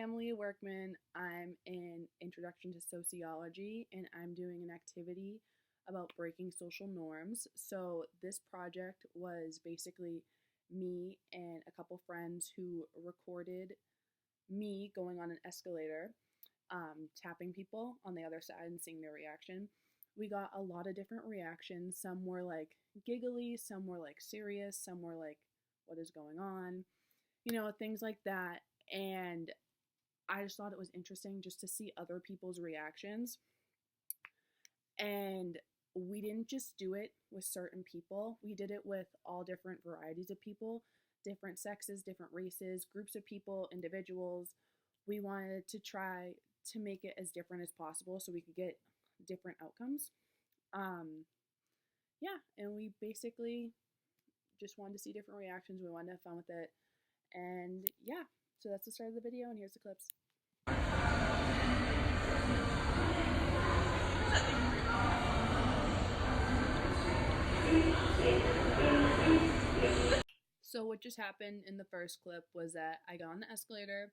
Emily Workman. I'm in Introduction to Sociology, and I'm doing an activity about breaking social norms. So, this project was basically me and a couple friends who recorded me going on an escalator, tapping people on the other side and seeing their reaction. We got a lot of different reactions. Some were like giggly, some were like serious, some were like, what is going on? Things like that. And I just thought it was interesting just to see other people's reactions. And we didn't just do it with certain people, we did it with all different varieties of people, different sexes, different races, groups of people, individuals. We wanted to try to make it as different as possible so we could get different outcomes. Yeah, and we basically just wanted to see different reactions. We wanted to have fun with it. And yeah, so that's the start of the video, and here's the clips. So what just happened in the first clip was that I got on the escalator.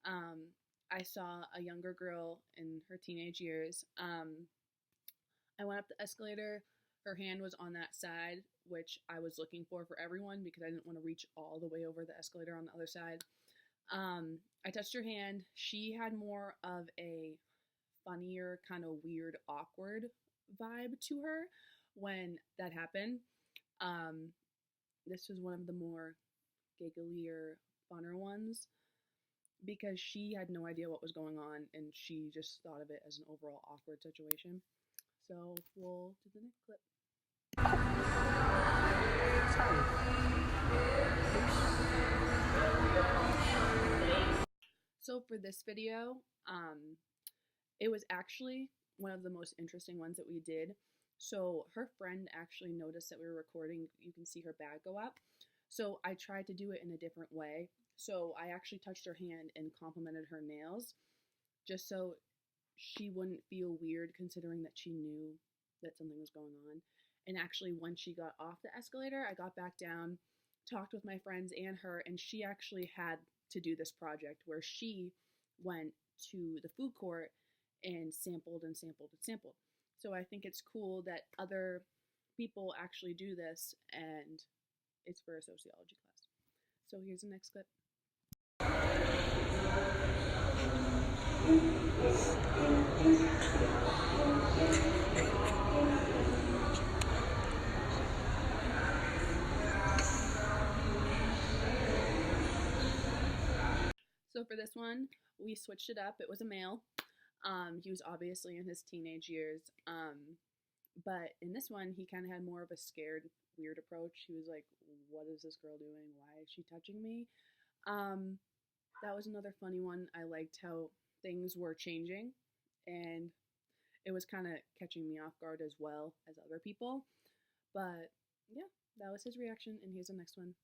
I saw a younger girl in her teenage years. I went up the escalator. Her hand was on that side, which I was looking for everyone because I didn't want to reach all the way over the escalator on the other side. I touched her hand. She had more of a funnier, kind of weird, awkward vibe to her when that happened. This was one of the more gigglier, funner ones because she had no idea what was going on and she just thought of it as an overall awkward situation. So we'll do the next clip. So for this video, it was actually one of the most interesting ones that we did. So her friend actually noticed that we were recording. You can see her bag go up. So I tried to do it in a different way. So I actually touched her hand and complimented her nails just so she wouldn't feel weird considering that she knew that something was going on. And actually, when she got off the escalator, I got back down, talked with my friends and her, and she actually had to do this project where she went to the food court and sampled and sampled and sampled. So I think it's cool that other people actually do this, and it's for a sociology class. So here's the next clip. So for this one, we switched it up. It was a male. He was obviously in his teenage years. But in this one, he kind of had more of a scared, weird approach. He was like, what is this girl doing? Why is she touching me? That was another funny one. I liked how things were changing, and it was kind of catching me off guard as well as other people. But yeah, that was his reaction, and here's the next one.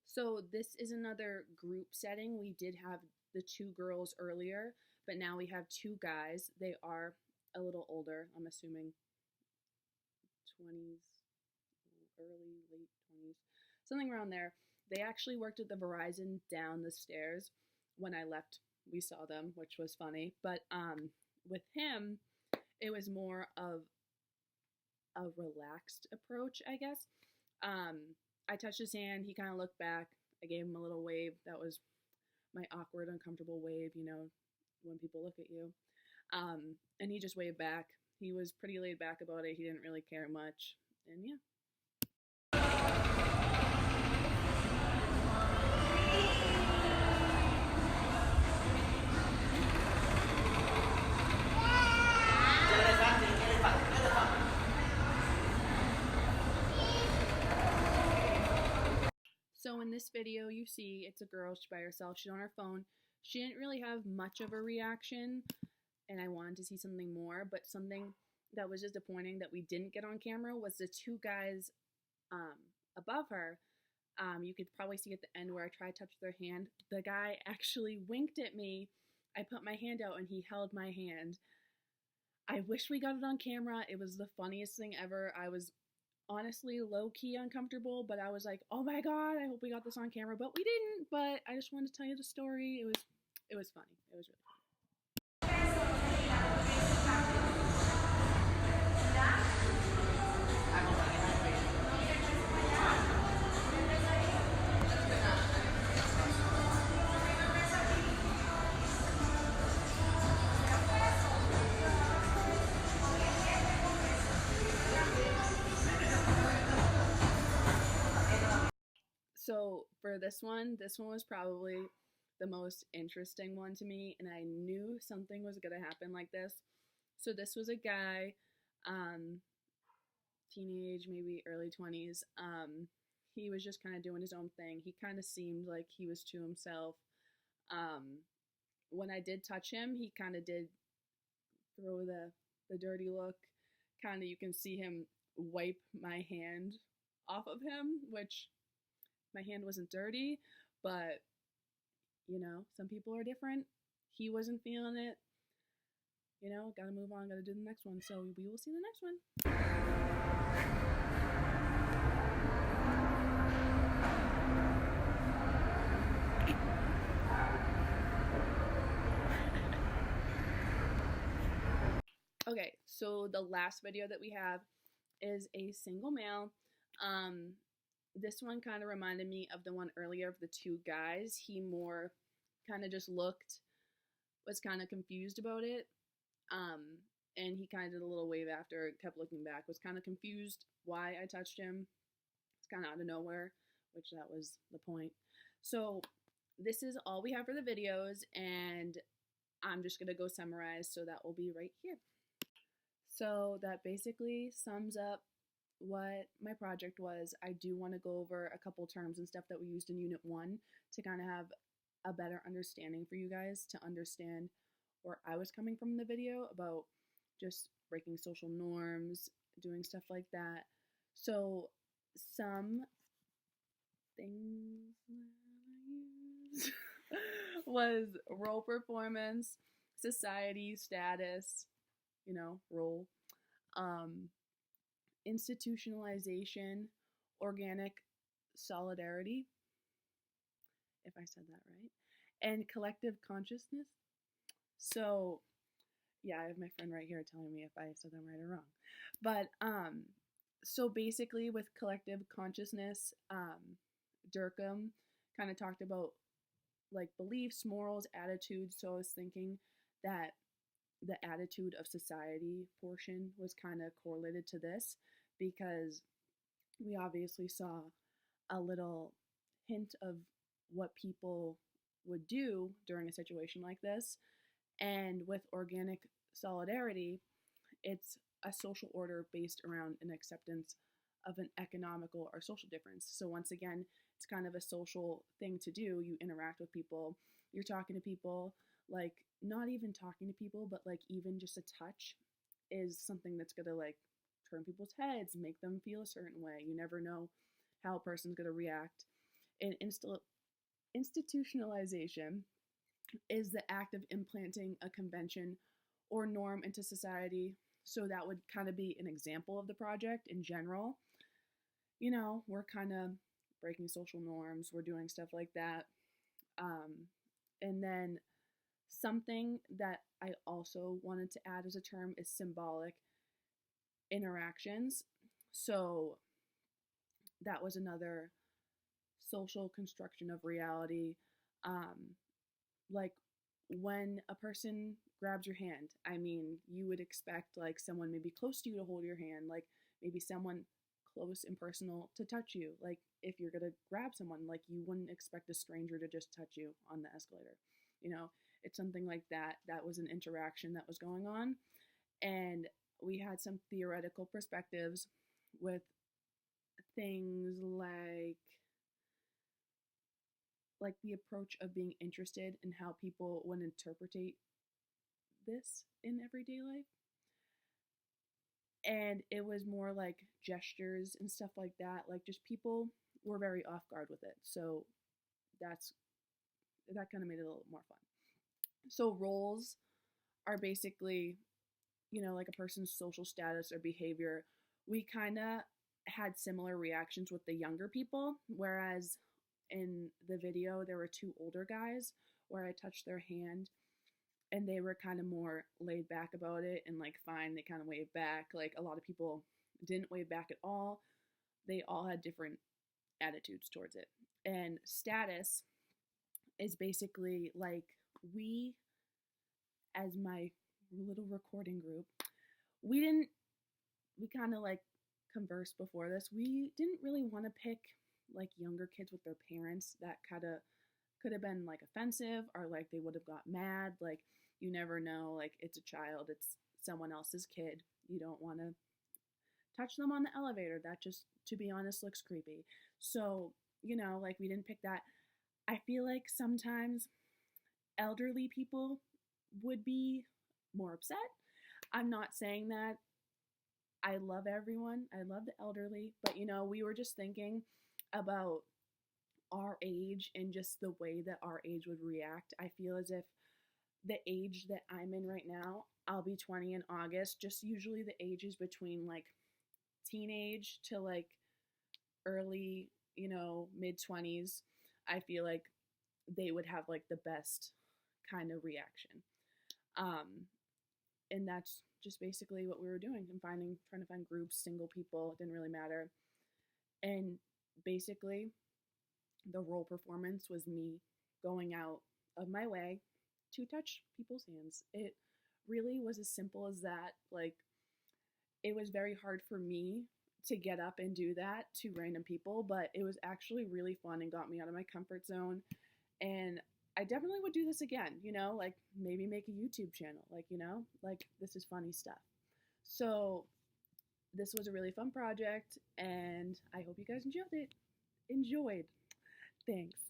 So this is another group setting. We did have the two girls earlier, but now we have two guys. They are a little older, I'm assuming 20s, early, late 20s, something around there. They actually worked at the Verizon down the stairs. When I left, we saw them, which was funny. But with him, it was more of a relaxed approach, I guess. I touched his hand. He kind of looked back. I gave him a little wave. That was my awkward, uncomfortable wave, when people look at you. And he just waved back. He was pretty laid back about it. He didn't really care much. And yeah. So in this video, you see it's a girl, she's by herself, she's on her phone. She didn't really have much of a reaction, and I wanted to see something more, but something that was disappointing that we didn't get on camera was the two guys above her. You could probably see at the end where I tried to touch their hand. The guy actually winked at me. I put my hand out and he held my hand. I wish we got it on camera. It was the funniest thing ever. I was honestly low key uncomfortable, but I was like, "Oh my god, I hope we got this on camera." But we didn't. But I just wanted to tell you the story. It was funny. It was really funny. So for this one was probably the most interesting one to me, and I knew something was gonna happen like this. So this was a guy, um, teenage, maybe early 20s. He was just kind of doing his own thing. He kind of seemed like he was to himself. Um, when I did touch him, he kind of did throw the dirty look. Kind of, you can see him wipe my hand off of him, which my hand wasn't dirty, but some people are different. He wasn't feeling it. Gotta move on, gotta do the next one. So we will see the next one. Okay, so the last video that we have is a single male. Um, this one kind of reminded me of the one earlier of the two guys. He more kind of just was kind of confused about it. And he kind of did a little wave after, kept looking back, was kind of confused why I touched him. It's kind of out of nowhere, which that was the point. So this is all we have for the videos, and I'm just going to go summarize, so that will be right here. So that basically sums up what my project was. I do want to go over a couple terms and stuff that we used in Unit 1 to kind of have a better understanding for you guys, to understand where I was coming from in the video about just breaking social norms, doing stuff like that. So some things I used was role performance, society, status, role, institutionalization, organic solidarity, if I said that right, and collective consciousness. So, yeah, I have my friend right here telling me if I said them right or wrong. But, so basically with collective consciousness, Durkheim kind of talked about like beliefs, morals, attitudes. So I was thinking that the attitude of society portion was kind of correlated to this, because we obviously saw a little hint of what people would do during a situation like this. And with organic solidarity, it's a social order based around an acceptance of an economical or social difference. So once again, it's kind of a social thing to do. You interact with people, you're talking to people, like not even talking to people, but like even just a touch is something that's gonna like turn people's heads, make them feel a certain way. You never know how a person's gonna react. And institutionalization is the act of implanting a convention or norm into society. So that would kind of be an example of the project in general. We're kind of breaking social norms, we're doing stuff like that. And then something that I also wanted to add as a term is symbolic interactions. So that was another social construction of reality. Like when a person grabs your hand, I mean, you would expect like someone maybe close to you to hold your hand, like maybe someone close and personal to touch you. Like if you're gonna grab someone, like you wouldn't expect a stranger to just touch you on the escalator. It's something like that. That was an interaction that was going on. And we had some theoretical perspectives with things like the approach of being interested in how people would interpretate this in everyday life. And it was more like gestures and stuff like that. Like just people were very off guard with it. So that kind of made it a little more fun. So roles are basically like a person's social status or behavior, we kind of had similar reactions with the younger people. Whereas in the video, there were two older guys where I touched their hand and they were kind of more laid back about it and like fine, they kind of waved back. Like a lot of people didn't wave back at all. They all had different attitudes towards it. And status is basically like we, as my little recording group, we didn't, we kind of like conversed before this. We didn't really want to pick like younger kids with their parents. That kind of could have been like offensive, or like they would have got mad. Like you never know, like it's a child, it's someone else's kid. You don't want to touch them on the elevator. That just, to be honest, looks creepy. So, like we didn't pick that. I feel like sometimes elderly people would be more upset. I'm not saying that. I love everyone. I love the elderly, but we were just thinking about our age and just the way that our age would react. I feel as if the age that I'm in right now, I'll be 20 in August, just usually the ages between like teenage to like early, mid 20s, I feel like they would have like the best kind of reaction. And that's just basically what we were doing and trying to find groups, single people, it didn't really matter. And basically the role performance was me going out of my way to touch people's hands. It really was as simple as that. Like, it was very hard for me to get up and do that to random people, but it was actually really fun and got me out of my comfort zone. And I definitely would do this again, like maybe make a YouTube channel, like this is funny stuff. So this was a really fun project and I hope you guys enjoyed it. Thanks.